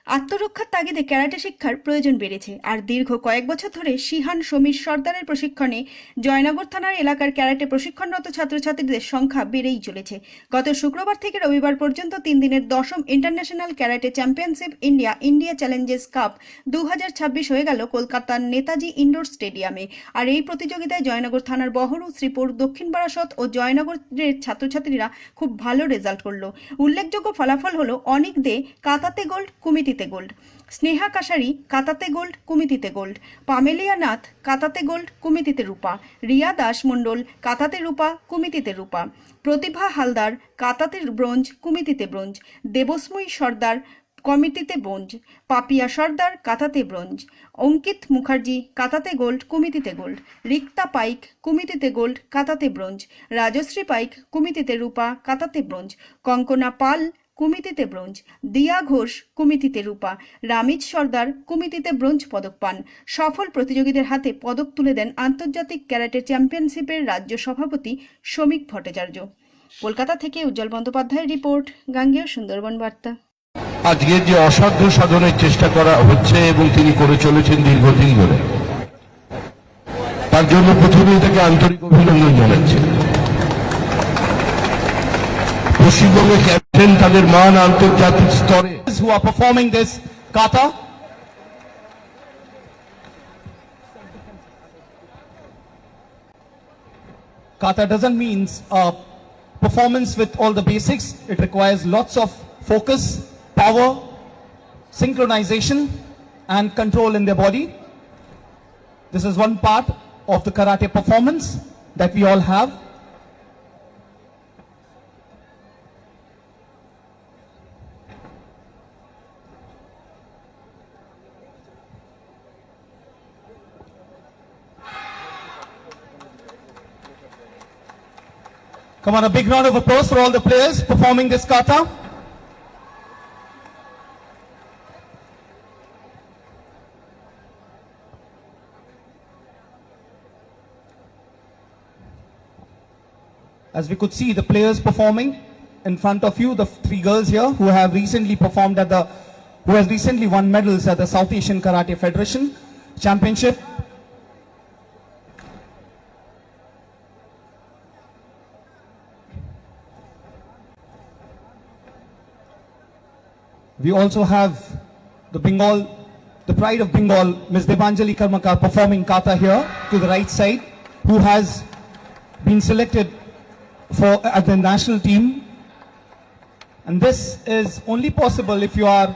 আত্মরক্ষার তাগিদে ক্যারাটে শিক্ষার প্রয়োজন বেড়েছে, আর দীর্ঘ কয়েক বছর ধরে শিহান সমীর সর্দারের প্রশিক্ষণে জয়নগর থানার এলাকার ক্যারাটে প্রশিক্ষণরত ছাত্রছাত্রীদের সংখ্যা বেড়েই চলেছে। গত শুক্রবার থেকে রবিবার পর্যন্ত 3 দিনের 10ম international karate championship India challenges cup 2026 হয়ে গেল কলকাতার নেতাজি ইন্ডোর স্টেডিয়ামে। আর এই প্রতিযোগিতায় জয়নগর থানার বহরু, শ্রীপুর, দক্ষিণ বারাসত ও জয়নগরের ছাত্রছাত্রীরা খুব ভালো রেজাল্ট করলো। উল্লেখযোগ্য ফলাফল হলো অনিক দে কাতাতে গোল্ড, কুমিতিতে গোল্ড; স্নেহা কাশারি কাতাতে গোল্ড, কুমিতিতে গোল্ড; পামেলিয়া নাথ কাতাতে গোল্ড, কুমিতিতে রূপা; রিয়া দাস মণ্ডল কাতাতে রূপা, কুমিতিতে রূপা; প্রতিভা হালদার কাতাতে ব্রোঞ্জ, কুমিতিতে ব্রোঞ্জ; দেবস্ময়ী সর্দার কমিটিতে ব্রোঞ্জ; পাপিয়া সর্দার কাতাতে ব্রোঞ্জ; অঙ্কিত মুখার্জি কাতাতে গোল্ড, কুমিতিতে গোল্ড; রিক্তা পাইক কুমিতিতে গোল্ড, কাতাতে ব্রোঞ্জ; রাজশ্রী পাইক কুমিতিতে রূপা, কাতাতে ব্রোঞ্জ; কঙ্কনা পাল কুমিতিতে ব্রোঞ্জ; দিয়া ঘোষ কুমিতিতে রূপা; রামিজ সর্দার কুমিতিতে ব্রোঞ্জ পদক পান। সফল প্রতিযোগীদের হাতে পদক তুলে দেন আন্তর্জাতিক ক্যারাটে চ্যাম্পিয়নশিপের রাজ্য সভাপতি শ্রমিক ভট্টাচার্য। কলকাতা থেকে উজ্জ্বল বন্দ্যোপাধ্যায়ের রিপোর্ট, গাঙ্গেয় সুন্দরবন বার্তা। আজকে যে অসাধ্য সাধনের চেষ্টা করা হচ্ছে এবং তিনি করে চলেছেন দীর্ঘদিন ধরে, তার জন্য প্রথমেই তাকে আন্তরিক অভিনন্দন জানাচ্ছি। পশ্চিমবঙ্গের ক্যাপ্টেন তাদের মান আন্তর্জাতিক স্তরে who are performing this kata. Kata doesn't mean performance with all the basics. It requires lots of focus, power, synchronization and control in their body. This is one part of the karate performance that we all have. Come on, a big round of applause for all the players performing this kata. As we could see, the players performing in front of you, the 3 girls here who have recently performed at who has recently won medals at the South Asian Karate Federation Championship. We also have the pride of Bengal, Ms. Debanjali Karmakar, performing kata here to the right side, who has been selected at the national team. And this is only possible if you are